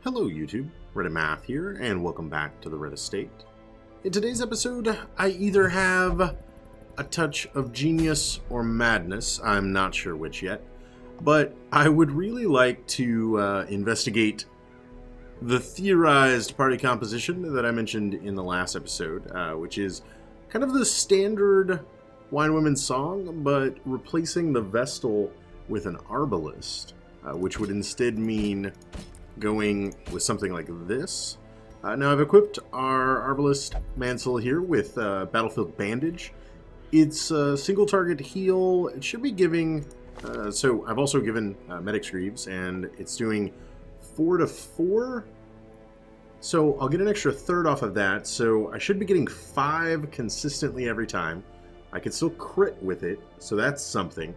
Hello YouTube, Reddit Math here, and welcome back to the Red Estate. In today's episode, I either have a touch of genius or madness, I'm not sure which yet, but I would really like to investigate the theorized party composition that I mentioned in the last episode, which is kind of the standard Wine Women's song, but replacing the Vestal with an arbalist, which would instead mean going with something like this. Now I've equipped our Arbalist Mansell here with Battlefield Bandage. It's a single target heal. It should be giving, so I've also given Medic's Greaves, and it's doing 4 to 4. So I'll get an extra third off of that, so I should be getting 5 consistently every time. I can still crit with it, so that's something.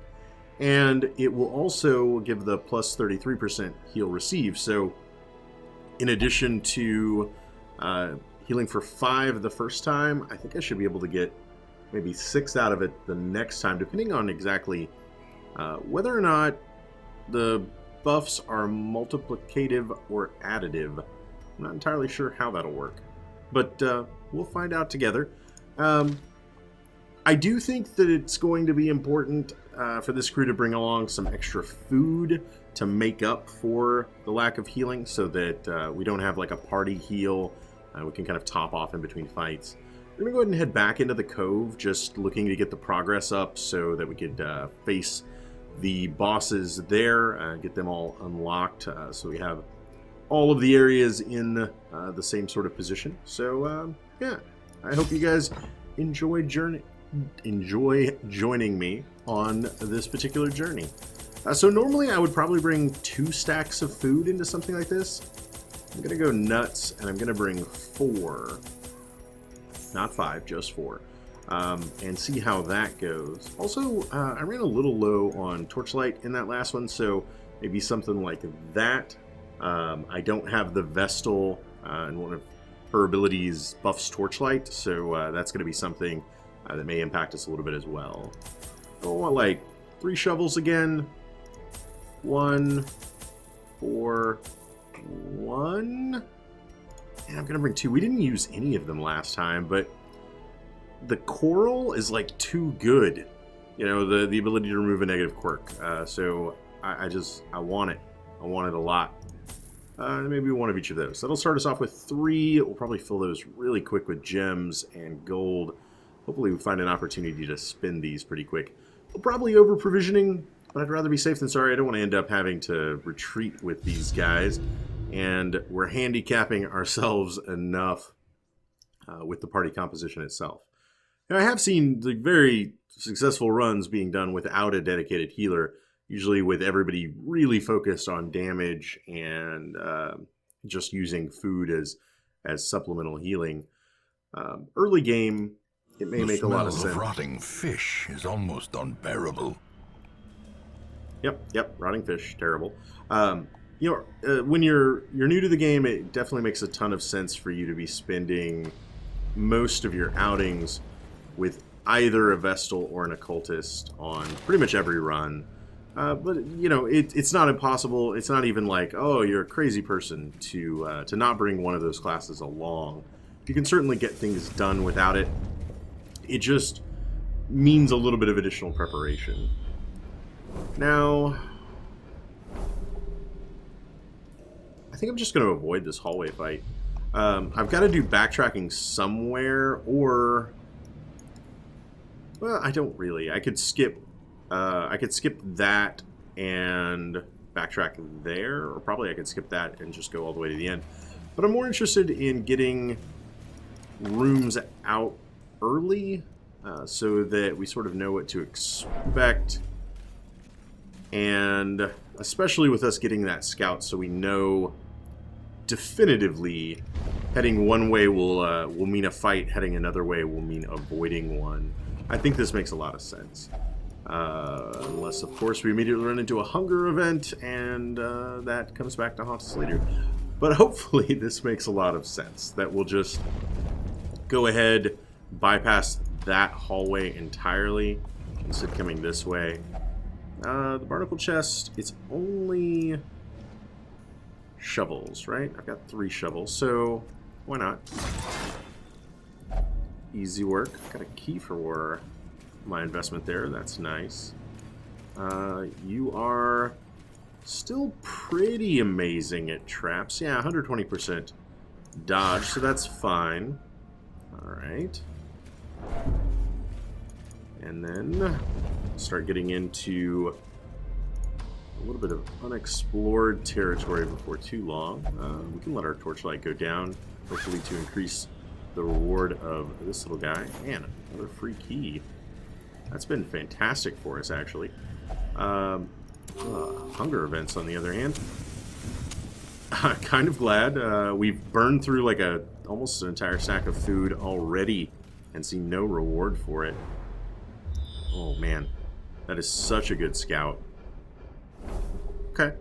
And it will also give the plus 33% heal receive. So in addition to healing for 5 the first time, I think I should be able to get maybe 6 out of it the next time, depending on exactly whether or not the buffs are multiplicative or additive. I'm not entirely sure how that'll work, but we'll find out together. I do think that it's going to be important for this crew to bring along some extra food to make up for the lack of healing, so that we don't have like a party heal. We can kind of top off in between fights. We're going to go ahead and head back into the Cove, just looking to get the progress up so that we could face the bosses there, get them all unlocked, so we have all of the areas in the same sort of position. So yeah, I hope you guys enjoy joining me on this particular journey. So normally I would probably bring 2 stacks of food into something like this. I'm gonna go nuts, and I'm gonna bring 4, not 5, just 4, and see how that goes. Also, I ran a little low on torchlight in that last one, so maybe something like that. I don't have the Vestal, and one of her abilities buffs torchlight, so that's going to be something that may impact us a little bit as well. I want like 3 shovels again. 1, 4, 1. And I'm going to bring 2. We didn't use any of them last time, but the coral is like too good. You know, the ability to remove a negative quirk. So I want it. I want it a lot. Maybe one of each of those. That'll start us off with 3. We'll probably fill those really quick with gems and gold. Hopefully we find an opportunity to spend these pretty quick. We'll probably over-provisioning, but I'd rather be safe than sorry. I don't want to end up having to retreat with these guys. And we're handicapping ourselves enough with the party composition itself. Now, I have seen the very successful runs being done without a dedicated healer, usually with everybody really focused on damage and just using food as supplemental healing. Early game, it may make a lot of sense. The smell of rotting fish is almost unbearable. Yep, rotting fish, terrible. You know, when you're new to the game, it definitely makes a ton of sense for you to be spending most of your outings with either a Vestal or an Occultist on pretty much every run. But, you know, it's not impossible. It's not even like, oh, you're a crazy person to not bring one of those classes along. You can certainly get things done without it. It just means a little bit of additional preparation. Now, I think I'm just going to avoid this hallway fight. I've got to do backtracking somewhere, or... Well, I don't really. I could skip that and backtrack there, or probably I could skip that and just go all the way to the end. But I'm more interested in getting rooms out early, so that we sort of know what to expect, and especially with us getting that scout, so we know definitively heading one way will mean a fight, heading another way will mean avoiding one. I think this makes a lot of sense. Unless, of course, we immediately run into a hunger event, and that comes back to haunt us later. But hopefully this makes a lot of sense, that we'll just go ahead, bypass that hallway entirely, instead coming this way. The barnacle chest, it's only shovels, right? I've got 3 shovels, so why not? Easy work. Got a key for my investment there. That's nice. You are still pretty amazing at traps. Yeah, 120% dodge, so that's fine. Alright. And then start getting into a little bit of unexplored territory before too long. We can let our torchlight go down, hopefully to increase the reward of this little guy. And another free key. That's been fantastic for us, actually. Hunger events, on the other hand. Kind of glad. We've burned through like almost an entire sack of food already and see no reward for it. Oh man, that is such a good scout. Okay.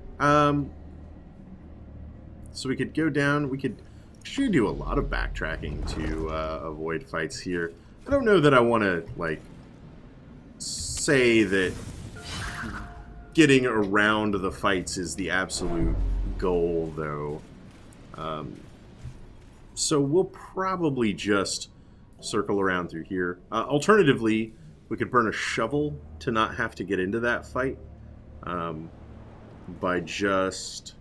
So we could go down. We could actually do a lot of backtracking to avoid fights here. I don't know that I want to like say that getting around the fights is the absolute goal, though. So we'll probably just circle around through here. Alternatively, we could burn a shovel to not have to get into that fight by just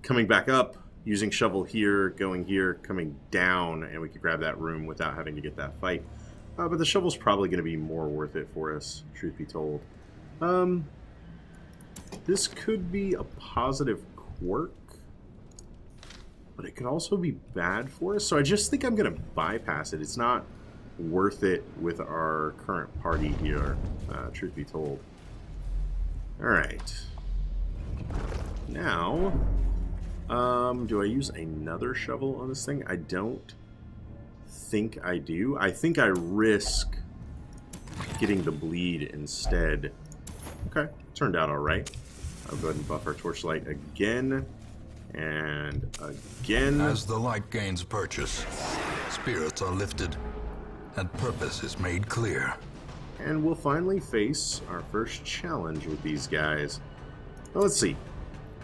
coming back up, using shovel here, going here, coming down, and we could grab that room without having to get that fight. But the shovel's probably going to be more worth it for us, truth be told. This could be a positive quirk, but it could also be bad for us. So I just think I'm going to bypass it. It's not worth it with our current party here, truth be told. Alright. Now, do I use another shovel on this thing? I don't think I do. I think I risk getting the bleed instead. Okay, turned out alright. I'll go ahead and buff our torchlight again and again. As the light gains purchase, spirits are lifted and purpose is made clear. And we'll finally face our first challenge with these guys. Well, let's see.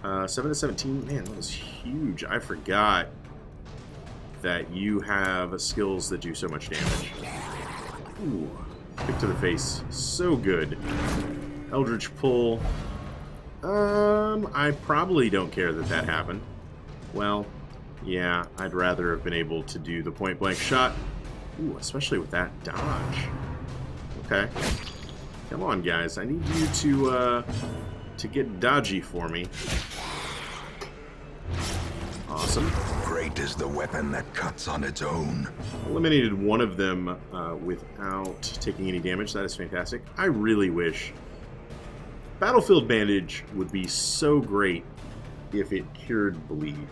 7 to 17. Man, that was huge. I forgot that you have skills that do so much damage. Ooh, kick to the face. So good. Eldritch Pull. I probably don't care that that happened. Well, yeah, I'd rather have been able to do the point-blank shot. Ooh, especially with that dodge. Okay. Come on, guys. I need you to get dodgy for me. Awesome. Great is the weapon that cuts on its own. Eliminated one of them without taking any damage. That is fantastic. I really wish Battlefield Bandage would be so great if it cured bleed.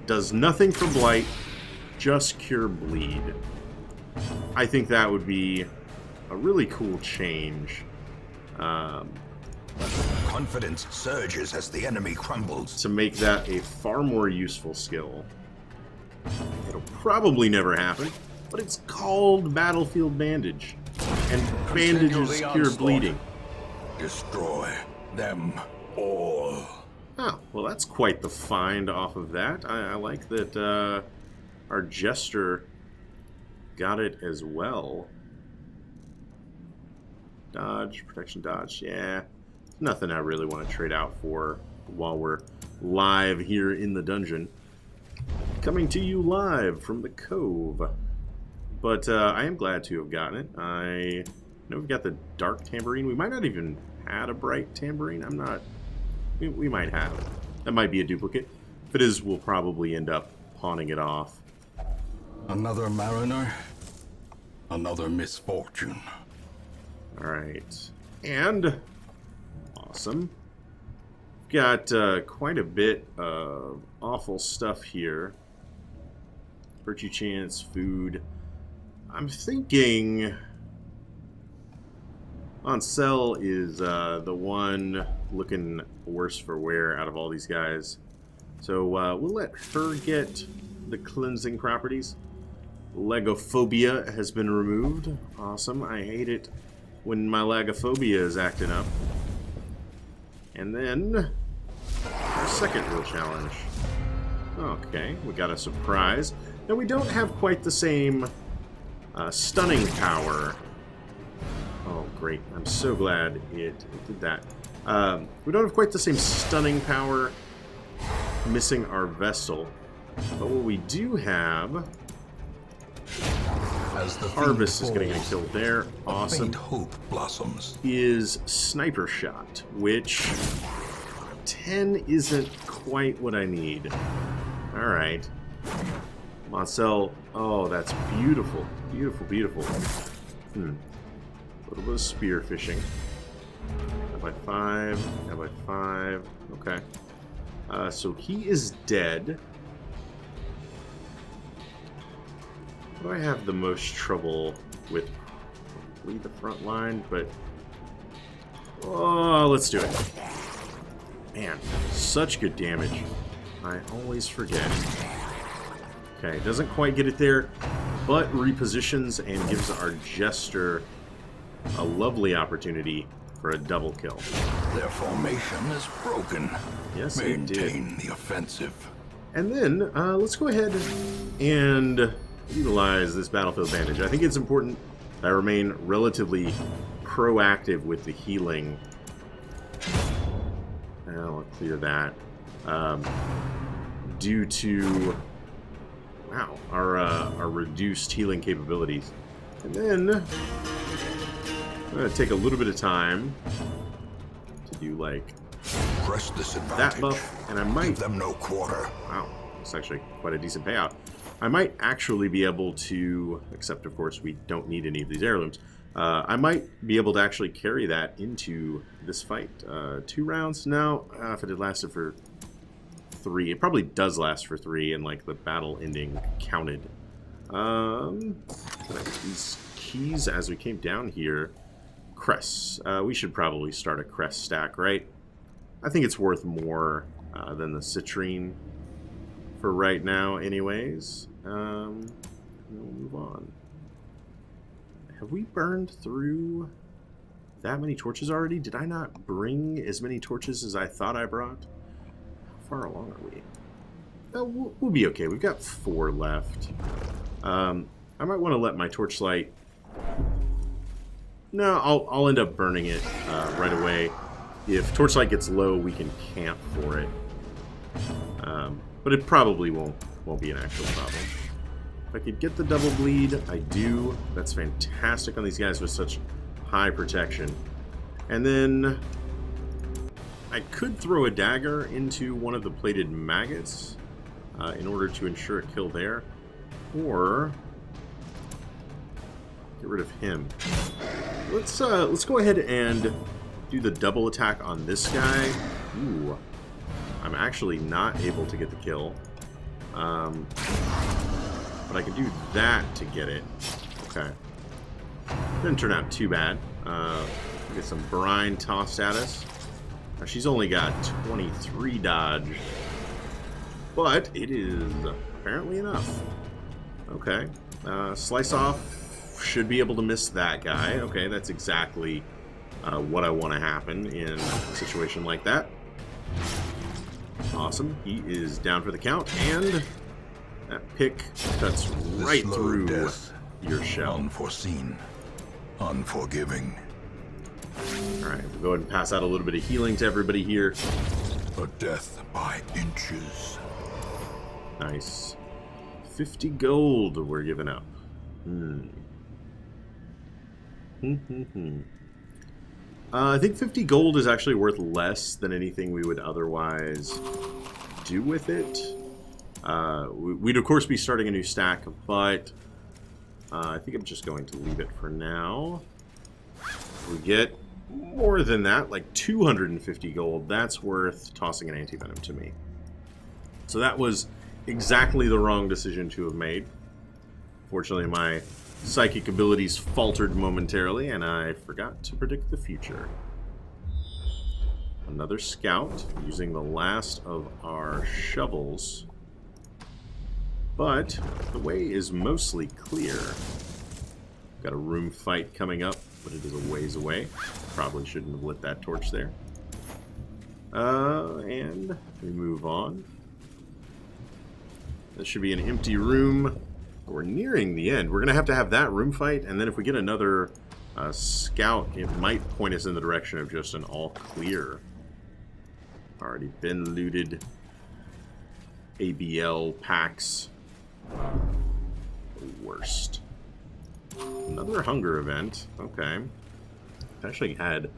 Does nothing for blight, just cure bleed. I think that would be a really cool change. Confidence surges as the enemy crumbles. To make that a far more useful skill. It'll probably never happen, but it's called Battlefield Bandage. And bandages cure bleeding. Destroy them all. Oh, well that's quite the find off of that. I like that our Jester got it as well. Dodge, protection dodge, yeah. Nothing I really want to trade out for while we're live here in the dungeon. Coming to you live from the Cove. But I am glad to have gotten it. I know we've got the dark tambourine. We might not even had a bright tambourine. I'm not... We might have. That might be a duplicate. If it is, we'll probably end up pawning it off. Another mariner, another misfortune. Alright. And... awesome. Got quite a bit of awful stuff here. Virtue chance, food. I'm thinking Ansel is the one looking worse for wear out of all these guys. So we'll let her get the cleansing properties. Legophobia has been removed. Awesome. I hate it when my Legophobia is acting up. And then our second real challenge. Okay, we got a surprise. Now we don't have quite the same stunning power. Oh, great. I'm so glad it did that. We don't have quite the same stunning power missing our vessel. But what we do have... As the Harvest is going to get killed there. Awesome. Faint hope blossoms. Is Sniper Shot, which 10 isn't quite what I need. Alright. Marcel. Oh, that's beautiful. Beautiful, beautiful. A little bit of spear fishing. Now by 5. Now by 5. Okay. So he is dead. What do I have the most trouble with? Lead the front line, but... Oh, let's do it. Man, such good damage. I always forget. Okay, doesn't quite get it there, but repositions and gives our Jester a lovely opportunity for a double kill. Their formation is broken. Yes, it did. Maintain the offensive. And then, let's go ahead and utilize this battlefield advantage. I think it's important that I remain relatively proactive with the healing. I'll clear that. Due to, wow, our reduced healing capabilities. And then I'm going to take a little bit of time to do like Press this advantage. that buff, and I might... Give them no quarter. Wow, it's actually quite a decent payout. I might actually be able to, except of course we don't need any of these heirlooms, I might be able to actually carry that into this fight. 2 rounds? No, if it had lasted for 3. It probably does last for 3, and like the battle ending counted. Can I get these keys as we came down here? Crests. We should probably start a crest stack, right? I think it's worth more than the citrine for right now anyways. We'll move on. Have we burned through that many torches already? Did I not bring as many torches as I thought I brought? How far along are we? We'll be okay. We've got 4 left. I might want to let my torchlight... No, I'll end up burning it right away. If torchlight gets low, we can camp for it. But it probably won't be an actual problem. If I could get the double bleed, I do. That's fantastic on these guys with such high protection. And then I could throw a dagger into one of the plated maggots in order to ensure a kill there. Or get rid of him. Let's go ahead and do the double attack on this guy. Ooh. I'm actually not able to get the kill. But I can do that to get it. Okay. Didn't turn out too bad. Get some brine tossed at us. Now, she's only got 23 dodge. But it is apparently enough. Okay. Slice off. Should be able to miss that guy. Okay, that's exactly what I want to happen in a situation like that. Awesome. He is down for the count, and that pick cuts right through your shell. Unforeseen. Unforgiving. Alright, we'll go ahead and pass out a little bit of healing to everybody here. A death by inches. Nice. 50 gold we're giving up. I think 50 gold is actually worth less than anything we would otherwise do with it. We'd of course be starting a new stack, but I think I'm just going to leave it for now. We get more than that, like 250 gold. That's worth tossing an anti-venom to me. So that was exactly the wrong decision to have made. Fortunately, my psychic abilities faltered momentarily, and I forgot to predict the future. Another scout, using the last of our shovels. But the way is mostly clear. Got a room fight coming up, but it is a ways away. Probably shouldn't have lit that torch there. And we move on. This should be an empty room. We're nearing the end. We're going to have that room fight, and then if we get another scout, it might point us in the direction of just an all clear. Already been looted. ABL packs. The worst. Another hunger event. Okay. I've actually had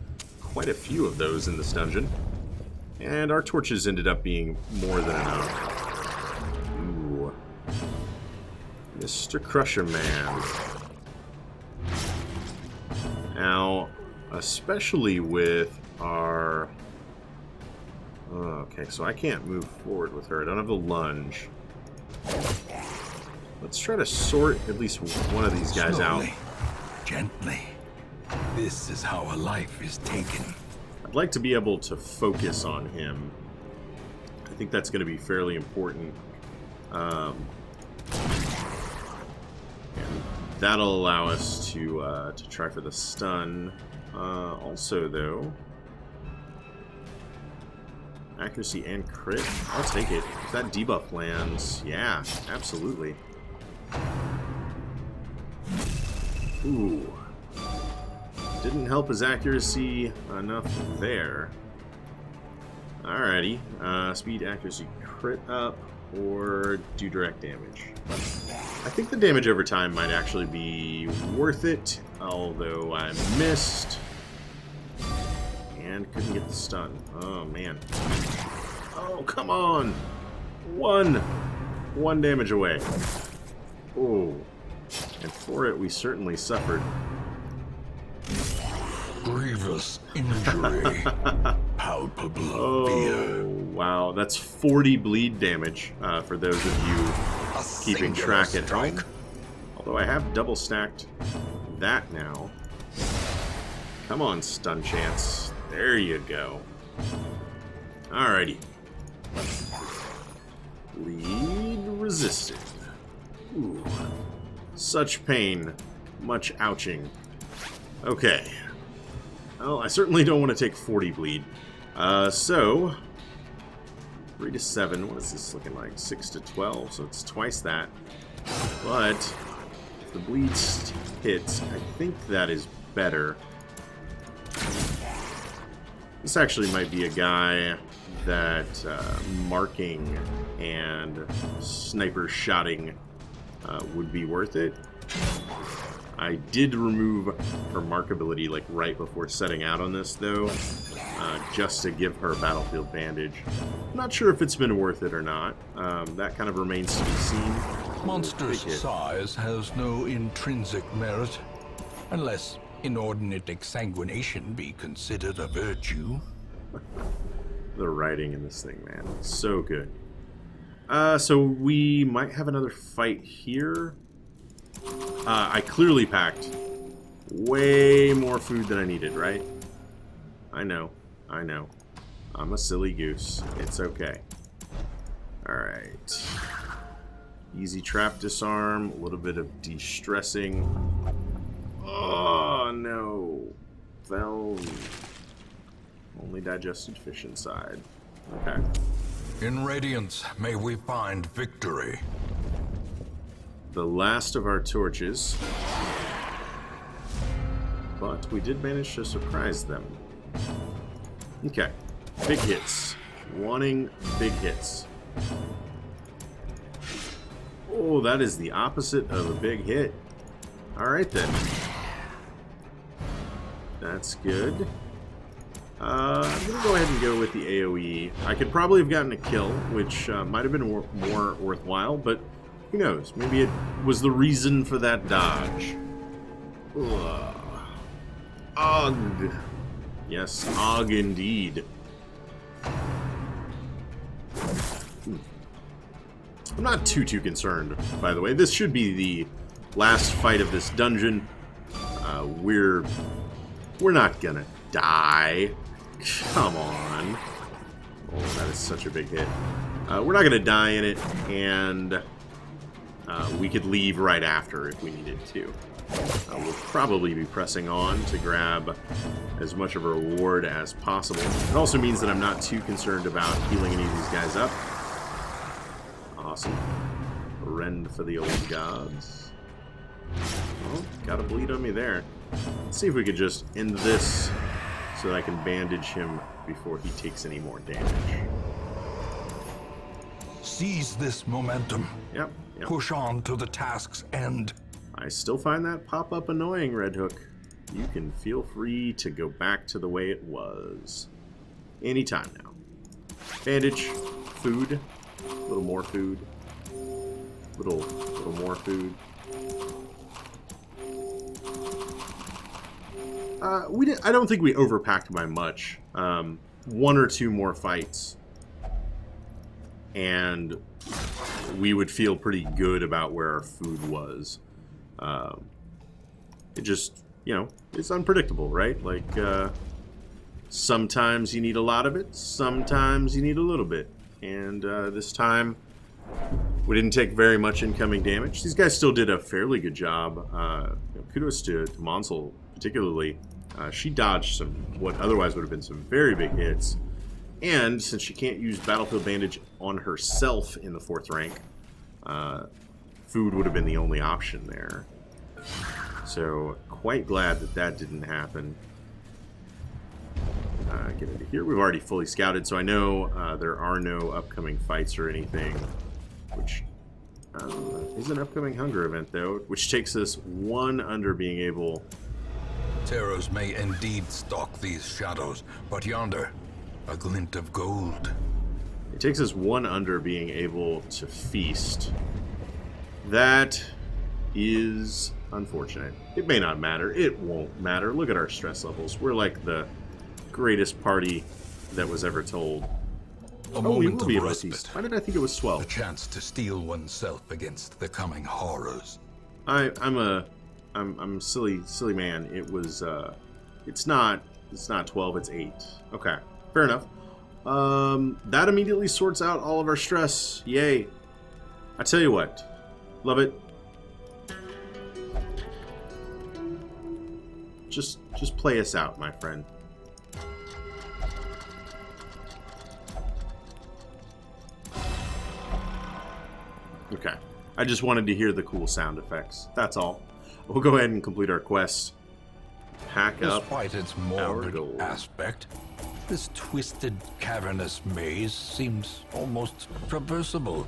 quite a few of those in this dungeon. And our torches ended up being more than enough. Ooh. Mr. Crusher Man. Now, especially with our... Okay, so I can't move forward with her. I don't have the lunge. Let's try to sort at least one of these guys Slowly, out. Gently. This is how a life is taken. I'd like to be able to focus on him. I think that's going to be fairly important. And that'll allow us to try for the stun. Also, though, accuracy and crit. I'll take it. If that debuff lands, yeah, absolutely. Ooh. Didn't help his accuracy enough there. Alrighty. Speed, accuracy, crit up, or do direct damage. I think the damage over time might actually be worth it, although I missed. And couldn't get the stun. Oh, man. Oh, come on! One damage away. Oh. And for it, we certainly suffered. Grievous injury. Palpable fear. Wow. That's 40 bleed damage for those of you keeping track at home. Although I have double stacked that now. Come on, stun chance. There you go. Alrighty. Bleed resisted. Ooh. Such pain. Much ouching. Okay. Well, I certainly don't want to take 40 bleed. So 3 to 7. What is this looking like? 6 to 12. So it's twice that. But if the bleed hits, I think that is better. This actually might be a guy that marking and sniper shotting would be worth it. I did remove her markability like right before setting out on this though, just to give her battlefield bandage. I'm not sure if it's been worth it or not. That kind of remains to be seen. Monstrous size has no intrinsic merit, unless inordinate exsanguination be considered a virtue. The writing in this thing, man, so good. So we might have another fight here. I clearly packed way more food than I needed, right? I know. I'm a silly goose. It's okay. Alright. Easy trap disarm, a little bit of de-stressing. Oh, no. Fell. Only digested fish inside. Okay. In Radiance, may we find victory. The last of our torches. But we did manage to surprise them. Okay. Big hits. Wanting big hits. Oh, that is the opposite of a big hit. Alright then. That's good. I'm going to go ahead and go with the AoE. I could probably have gotten a kill, which might have been more worthwhile, but who knows? Maybe it was the reason for that dodge. Ugh. Og. Yes, Og indeed. I'm not too concerned, by the way. This should be the last fight of this dungeon. We're not gonna die. Come on. Oh, that is such a big hit. We're not gonna die in it, and we could leave right after if we needed to. We'll probably be pressing on to grab as much of a reward as possible. It also means that I'm not too concerned about healing any of these guys up. Awesome. Rend for the old gods. Oh, got a bleed on me there. Let's see if we could just end this so that I can bandage him before he takes any more damage. Seize this momentum. Yep. Push on to the task's end. I still find that pop-up annoying, Red Hook. You can feel free to go back to the way it was. Anytime now. Bandage. Food. A little more food. Little more food. I don't think we overpacked by much. One or two more fights, and we would feel pretty good about where our food was. It just, it's unpredictable, right? Like, sometimes you need a lot of it, sometimes you need a little bit. And this time, we didn't take very much incoming damage. These guys still did a fairly good job. Kudos to Monsel, particularly. She dodged what otherwise would have been some very big hits. And since she can't use Battlefield Bandage on herself in the 4th rank, food would have been the only option there. So, quite glad that didn't happen. Get into here. We've already fully scouted, so I know there are no upcoming fights or anything. Which is an upcoming hunger event, though, which takes us 1 under being able... Terrors may indeed stalk these shadows, but yonder, a glint of gold. It takes us 1 under being able to feast. That is unfortunate. It may not matter. It won't matter. Look at our stress levels. We're like the greatest party that was ever told. A moment of able to respite. feast. Why did I think it was 12? A chance to steel oneself against the coming horrors. I'm silly man. It was it's not 12, it's 8. Okay, fair enough. That immediately sorts out all of our stress. Yay. I tell you what. Love it. Just play us out, my friend. Okay. I just wanted to hear the cool sound effects. That's all. We'll go ahead and complete our quest. Pack up Despite its our morbid gold. aspect, this twisted, cavernous maze seems almost traversable.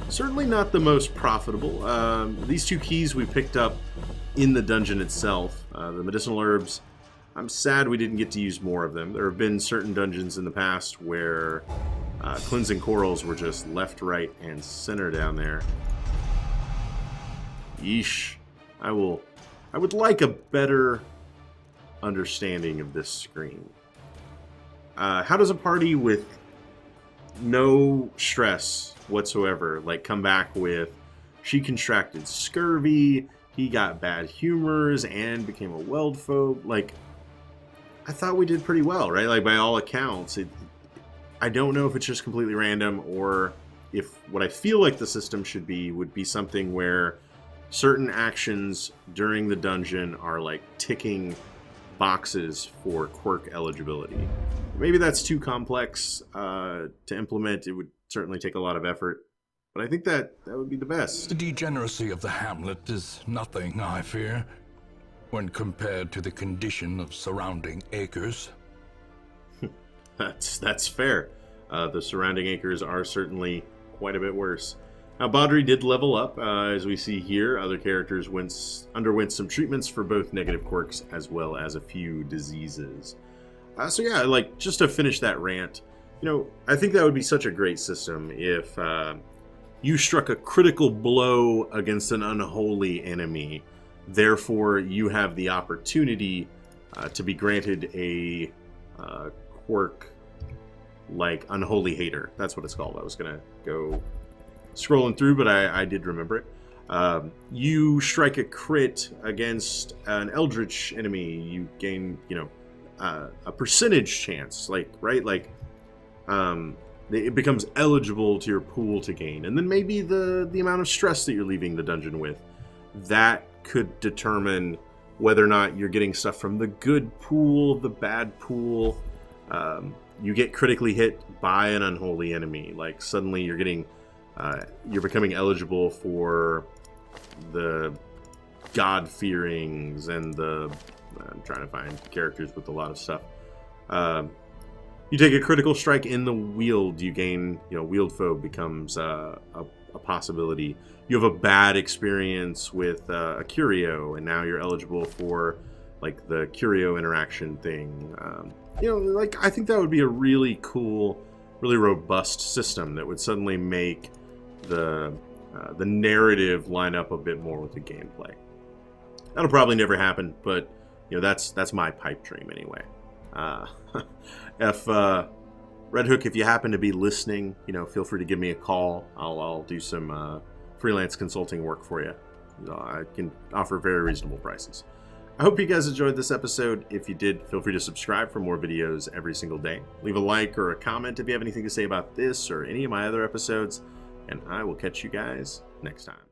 Certainly not the most profitable. These 2 keys we picked up in the dungeon itself. The medicinal herbs. I'm sad we didn't get to use more of them. There have been certain dungeons in the past where cleansing corals were just left, right, and center down there. Yeesh. I would like a better understanding of this screen. How does a party with no stress whatsoever come back with she contracted scurvy, he got bad humors, and became a weld phobe? I thought we did pretty well, right? By all accounts, I don't know if it's just completely random or if what I feel like the system should be would be something where certain actions during the dungeon are ticking boxes for quirk eligibility. Maybe that's too complex to implement. It would certainly take a lot of effort, but I think that would be the best. The degeneracy of the hamlet is nothing, I fear, when compared to the condition of surrounding acres. That's fair. The surrounding acres are certainly quite a bit worse. Now, Baudry did level up, as we see here. Other characters underwent some treatments for both negative quirks as well as a few diseases. So yeah, just to finish that rant, I think that would be such a great system if you struck a critical blow against an unholy enemy. Therefore, you have the opportunity to be granted a quirk like Unholy Hater. That's what it's called. I was going to go scrolling through, but I did remember it. You strike a crit against an eldritch enemy, you gain, a percentage chance, right? it becomes eligible to your pool to gain. And then maybe the amount of stress that you're leaving the dungeon with. That could determine whether or not you're getting stuff from the good pool, the bad pool. You get critically hit by an unholy enemy. Like suddenly you're becoming eligible for the God-fearings and I'm trying to find characters with a lot of stuff. You take a critical strike in the wield, you gain, wield foe becomes a possibility. You have a bad experience with a curio, and now you're eligible for like the curio interaction thing. I think that would be a really cool, really robust system that would suddenly make the narrative line up a bit more with the gameplay. That'll probably never happen, but that's my pipe dream anyway. If Red Hook, if you happen to be listening, feel free to give me a call. I'll do some freelance consulting work for you. I can offer very reasonable prices. I hope you guys enjoyed this episode. If you did, feel free to subscribe for more videos every single day. Leave a like or a comment if you have anything to say about this or any of my other episodes, and I will catch you guys next time.